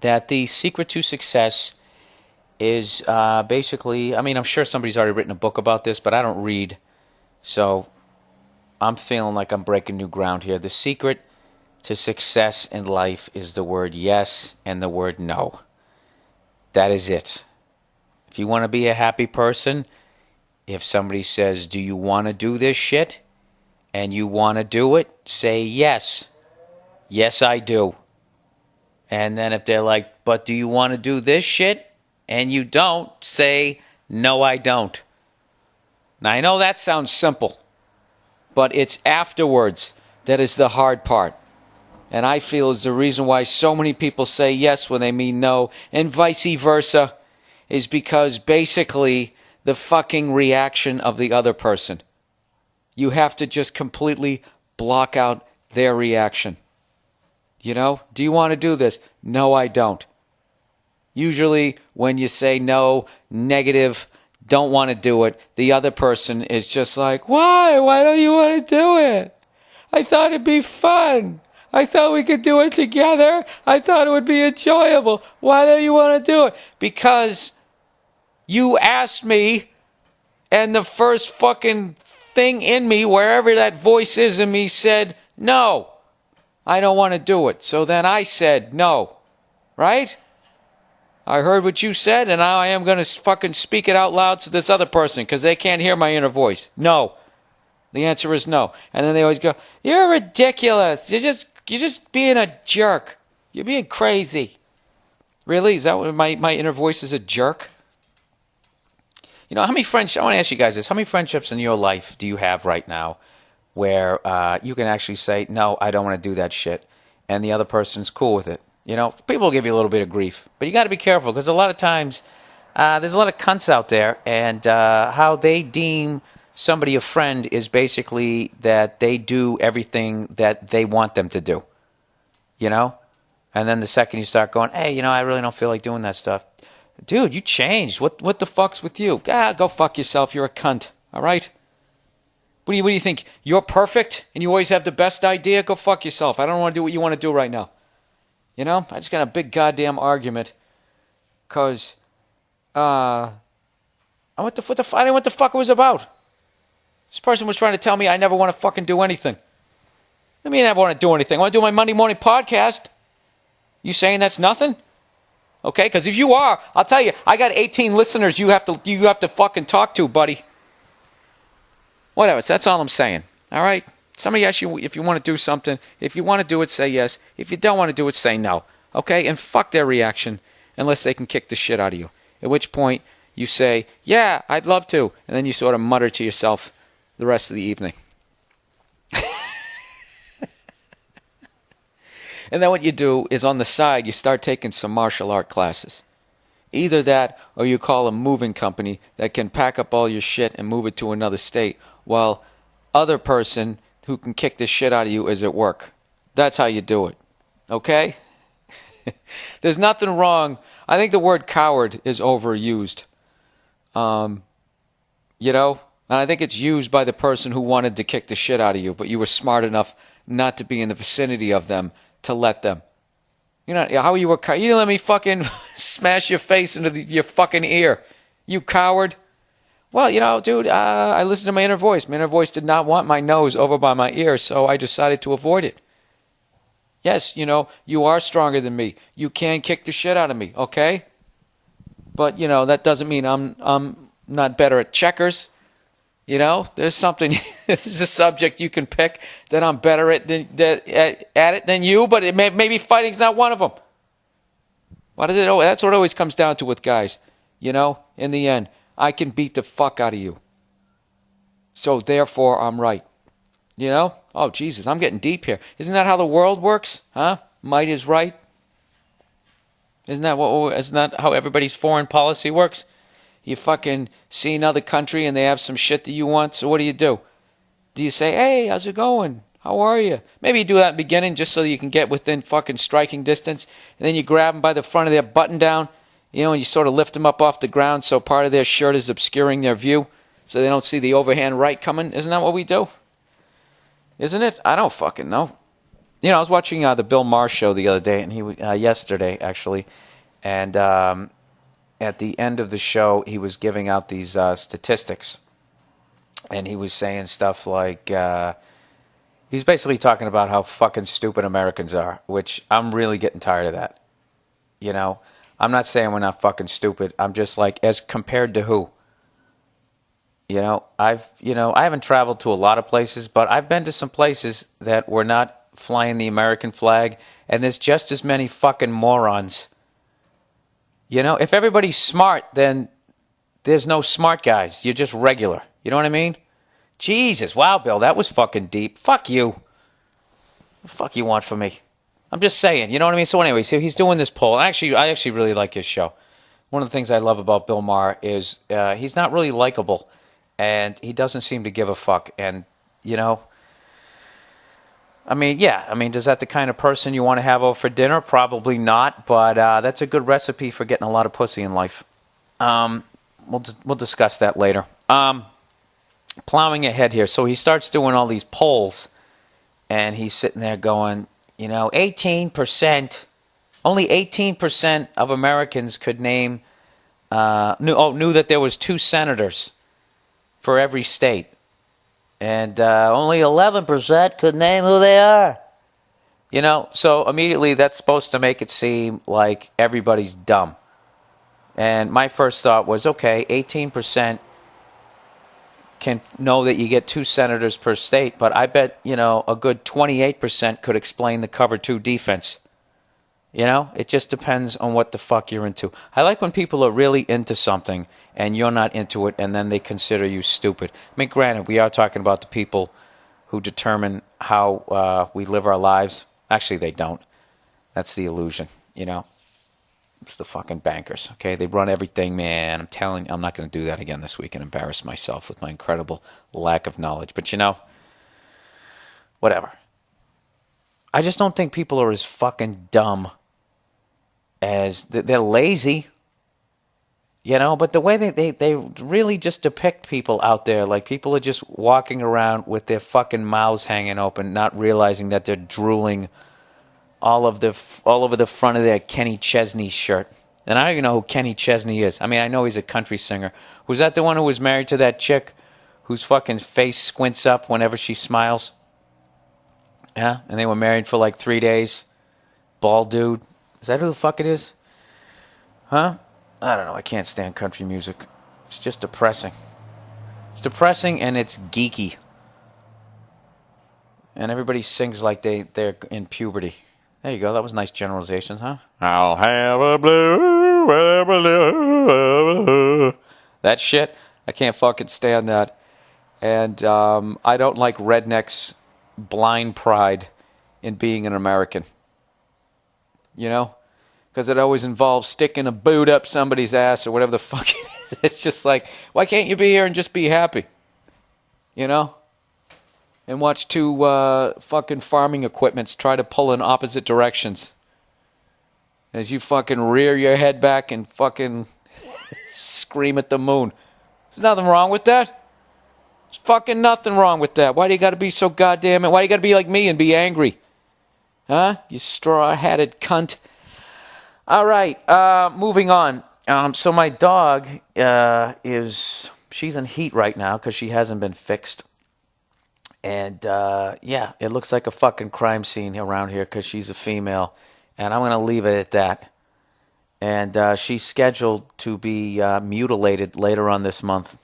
that the secret to success is basically, I mean, I'm sure somebody's already written a book about this, but I don't read, so I'm feeling like I'm breaking new ground here. The secret to success in life is the word yes and the word no. That is it. If you want to be a happy person, if somebody says, do you want to do this shit? And you want to do it, say yes. Yes, I do. And then if they're like, but do you want to do this shit? And you don't, say, no, I don't. Now, I know that sounds simple, but it's afterwards that is the hard part. And I feel is the reason why so many people say yes when they mean no, and vice versa, is because basically the fucking reaction of the other person. You have to just completely block out their reaction. You know, do you want to do this? No, I don't. Usually when you say no, negative, don't want to do it, the other person is just like, why? Why don't you want to do it? I thought it'd be fun. I thought we could do it together. I thought it would be enjoyable. Why don't you want to do it? Because you asked me, and the first fucking thing in me, wherever that voice is in me, said, no, I don't want to do it. So then I said no, right? I heard what you said, and now I am going to fucking speak it out loud to this other person because they can't hear my inner voice. No. The answer is no. And then they always go, you're ridiculous. You're just being a jerk. You're being crazy. Really? Is that what my inner voice is, a jerk? You know, how many friendships, I want to ask you guys this, how many friendships in your life do you have right now where you can actually say, no, I don't want to do that shit, and the other person's cool with it? You know, people will give you a little bit of grief, but you got to be careful because a lot of times there's a lot of cunts out there, and how they deem somebody a friend is basically that they do everything that they want them to do, you know? And then the second you start going, hey, you know, I really don't feel like doing that stuff. Dude, you changed. What the fuck's with you? Go fuck yourself. You're a cunt. All right? What do you think? You're perfect and you always have the best idea? Go fuck yourself. I don't want to do what you want to do right now. You know? I just got a big goddamn argument because I didn't know what the fuck it was about. This person was trying to tell me I never want to fucking do anything. I mean, I never want to do anything. I want to do my Monday morning podcast. You saying that's nothing? Okay, because if you are, I'll tell you, I got 18 listeners you have to fucking talk to, buddy. Whatever, so that's all I'm saying. All right? Somebody asks you if you want to do something. If you want to do it, say yes. If you don't want to do it, say no. Okay? And fuck their reaction unless they can kick the shit out of you. At which point you say, yeah, I'd love to. And then you sort of mutter to yourself the rest of the evening. And then what you do is on the side, you start taking some martial art classes. Either that or you call a moving company that can pack up all your shit and move it to another state while other person who can kick the shit out of you is at work. That's how you do it. Okay? There's nothing wrong. I think the word coward is overused. You know? And I think it's used by the person who wanted to kick the shit out of you, but you were smart enough not to be in the vicinity of them to let them. You know, how you were, you didn't let me fucking smash your face into your fucking ear. You coward. Well, you know, dude, I listened to my inner voice. My inner voice did not want my nose over by my ear, so I decided to avoid it. Yes, you know, you are stronger than me. You can kick the shit out of me, okay? But, you know, that doesn't mean I'm not better at checkers. You know, there's something, this is a subject you can pick that I'm better at it than you, but maybe fighting's not one of them. What is it? Oh, that's what it always comes down to with guys. You know, in the end, I can beat the fuck out of you. So therefore, I'm right. You know? Oh, Jesus, I'm getting deep here. Isn't that how the world works? Huh? Might is right. Isn't that how everybody's foreign policy works? You fucking see another country and they have some shit that you want, so what do? Do you say, hey, how's it going? How are you? Maybe you do that in the beginning just so you can get within fucking striking distance, and then you grab them by the front of their button down, you know, and you sort of lift them up off the ground so part of their shirt is obscuring their view so they don't see the overhand right coming. Isn't that what we do? Isn't it? I don't fucking know. I was watching the Bill Maher show the other day, and yesterday actually, and at the end of the show, he was giving out these statistics, and he was saying stuff like he's basically talking about how fucking stupid Americans are, which I'm really getting tired of that. I'm not saying we're not fucking stupid. I'm just like, as compared to who? I haven't traveled to a lot of places, but I've been to some places that were not flying the American flag, and there's just as many fucking morons. If everybody's smart, then there's no smart guys. You're just regular. You know what I mean? Jesus, wow, Bill, that was fucking deep. Fuck you. What the fuck you want from me? I'm just saying, you know what I mean? So anyway, he's doing this poll. I actually really like his show. One of the things I love about Bill Maher is he's not really likable, and he doesn't seem to give a fuck. And, is that the kind of person you want to have over for dinner? Probably not, but that's a good recipe for getting a lot of pussy in life. We'll discuss that later. Plowing ahead here. So he starts doing all these polls, and he's sitting there going, 18%, only 18% of Americans could name, knew that there was 2 senators for every state. And only 11% could name who they are. So immediately that's supposed to make it seem like everybody's dumb. And my first thought was, okay, 18% can know that you get 2 senators per state, but I bet, a good 28% could explain the cover 2 defense. It just depends on what the fuck you're into. I like when people are really into something and you're not into it, and then they consider you stupid. I mean, granted, we are talking about the people who determine how we live our lives. Actually, they don't. That's the illusion, It's the fucking bankers, okay? They run everything, man. I'm telling you, I'm not going to do that again this week and embarrass myself with my incredible lack of knowledge. But, whatever. I just don't think people are as fucking dumb as... They're lazy, but the way they really just depict people out there, like people are just walking around with their fucking mouths hanging open, not realizing that they're drooling all over the front of their Kenny Chesney shirt. And I don't even know who Kenny Chesney is. I mean, I know he's a country singer. Was that the one who was married to that chick whose fucking face squints up whenever she smiles? Yeah, and they were married for like 3 days. Bald dude. Is that who the fuck it is? Huh? I don't know. I can't stand country music. It's just depressing. It's depressing and it's geeky. And everybody sings like they're in puberty. There you go. That was nice generalizations, huh? I'll have a blue. That shit. I can't fucking stand that. And I don't like rednecks' blind pride in being an American. Because it always involves sticking a boot up somebody's ass or whatever the fuck it is. It's just like, why can't you be here and just be happy? And watch 2 fucking farming equipments try to pull in opposite directions. As you fucking rear your head back and fucking scream at the moon. There's nothing wrong with that. There's fucking nothing wrong with that. Why do you gotta be so goddamn... Why do you gotta be like me and be angry? Huh? You straw-hatted cunt. All right, moving on. So my dog she's in heat right now because she hasn't been fixed. And, it looks like a fucking crime scene around here because she's a female. And I'm going to leave it at that. And she's scheduled to be mutilated later on this month.